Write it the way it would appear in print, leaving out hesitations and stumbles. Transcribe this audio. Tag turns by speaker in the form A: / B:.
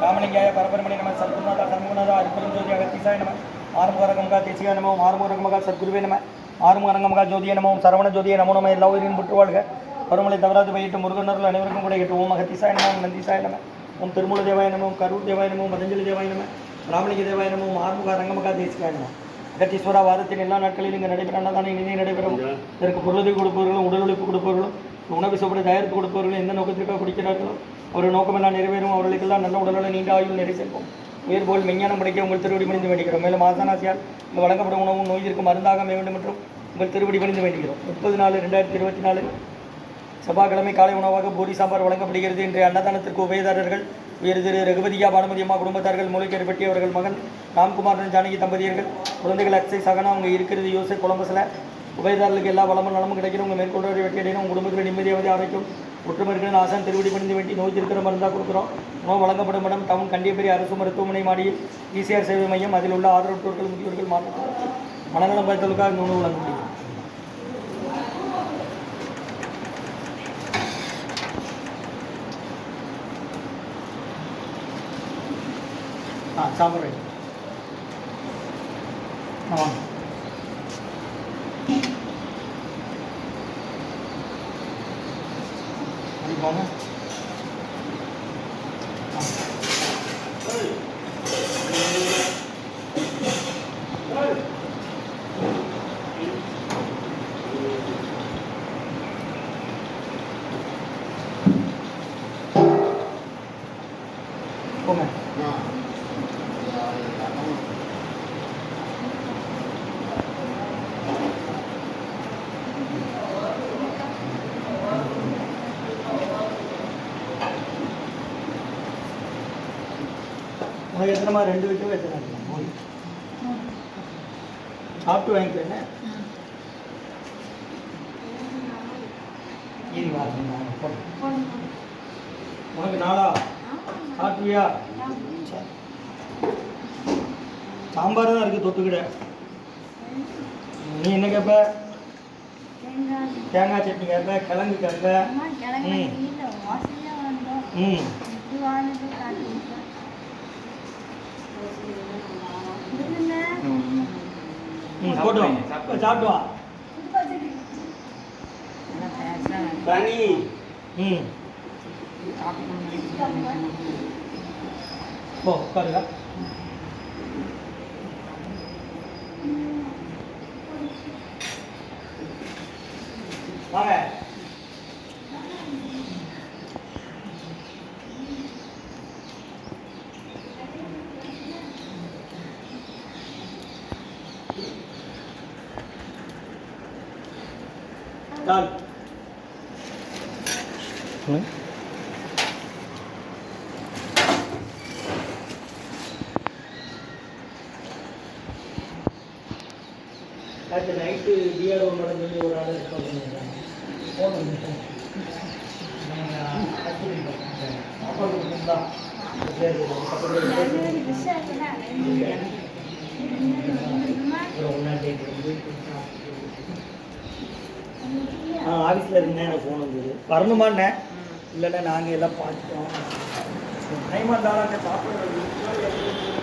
A: ராமலிங்காய பரபரமணி நம சத்குருநாதா சண்முகநாதா அருப்பெரும் ஜோதி அகத்தீசாய நம ஆறுமுகரகமகா தேசியா நமோ ஆறுமுகரகமகா சத்குருவே நம ஆறுமுகரகமகா ஜோதிய நமோ சரவண ஜோதிய நமோ நம்ம எல்லா உயிரின் புற்றுவாழ்க பருமலை தவறாது பயிட்டு முருகனர்கள் அனைவருக்கும் கூட எட்டு ஓம் அகத்தீசாய நமோ நந்தீசாய நம ஓம் திருமூல தேவாய நமோ கரூர் தேவாய நமோ பதஞ்சலி தேவாய நம ராமலிங்க தேவாய நமோ ஆறுமுக ரங்கமகா தேசிகாய நம அகத்தீஸ்வரா வாரத்தின் எல்லா நாட்களிலும் இங்கே நடைபெற அன்னதான இணைய நடைபெறும் இதற்கு பொருளுதவி கொடுப்பவர்களும் உடல் உழைப்பு கொடுப்பவர்களும் உணவு சாப்பிட தயாரித்து கொடுப்பவர்களும் எந்த நோக்கத்திற்காக குடிக்கிறார்களோ ஒரு நோக்கமெல்லாம் நிறைவேறும் அவர்களுக்கெல்லாம் நல்ல உடல்நல நீண்ட ஆயுள் நிறை செல்வோம் உயிர் போல் மெஞ்ஞானம் படைக்க உங்கள் திருவடி பணிந்து வேண்டுகிறோம் மேலும் ஆசானாசியால் இங்கு வழங்கப்படும் உணவும் நோய்க்கு மருந்தாக வேண்டும் என்றும் உங்கள் திருவடி பணிந்து வேண்டுகிறோம் 30/4/2024 செவ்வாய்க்கிழமை காலை உணவாக பூரி சாம்பார் வழங்கப்படுகிறது. இன்றைய அன்னதானத்திற்கு உபயதாரர்கள் உயர் திரு ரகுபதியா பானுமதி அம்மா குடும்பத்தார்கள் மூலிகைப்பட்டி அவர்கள் மகன் ராம்குமாரன் ஜானகி தம்பதியர்கள் குழந்தைகள் அக்ஷய் சகனா அவங்க இருக்கிறது யோசை கொலம்பஸில் உபயதாரர்களுக்கு எல்லா வளமும் நலமும் கிடைக்கணும். உங்கள் மேற்கொள்வதை வெற்றியடையும் உங்கள் குடும்பத்தில் நிம்மதியாவது ஆரோக்கியம் ஒற்றுமை இருக்கிற ஆசான் திருவடி பணிந்து வேண்டி நோய் இருக்கிற மருந்தாக கொடுக்குறோம். உணவு வழங்கப்படும் இடம் டவுன் கண்டியப்பெரிய அரசு மருத்துவமனை மாடியில் ஈசிஆர் சேவை மையம். அதில் உள்ள ஆதரவற்றோர்கள் முதியோர்கள் மாற்றத்திற்கு மனநலம் பயத்தலுக்காக இந்த உணவு வழங்க முடியும். சாம்பார் வாங்க போங்க. போங்க. உனக்கு எத்தனைமா 2 வீட்டுமே எத்தனை போய் சாப்பிட்டு வாங்கிக்கிறேன்னு உனக்கு 4 சாப்பிட்டுவியா? சாம்பார் தான் இருக்குது தொட்டுக்கிட. நீ என்ன கேட்ப? தேங்காய் சட்னி கேட்ப, கிழங்கு கேட்ப. போட்டோம் சாப்பிட்டுவா தனி. போ உட்காருங்க. வாங்க. डाल आज नाइट बीआरओ मैडम ने ஒரு ஆளு இருக்காங்க போன் வந்து அப்போ இருந்தா சரி ஆஃபீஸில் இருந்தேன். எனக்கு ஃபோன் வந்தது வரணுமான்னே. இல்லைன்னா நாங்கள் எல்லாம் பார்த்துட்டோம் டைமாக இருந்தாலும் சாப்பிட்றது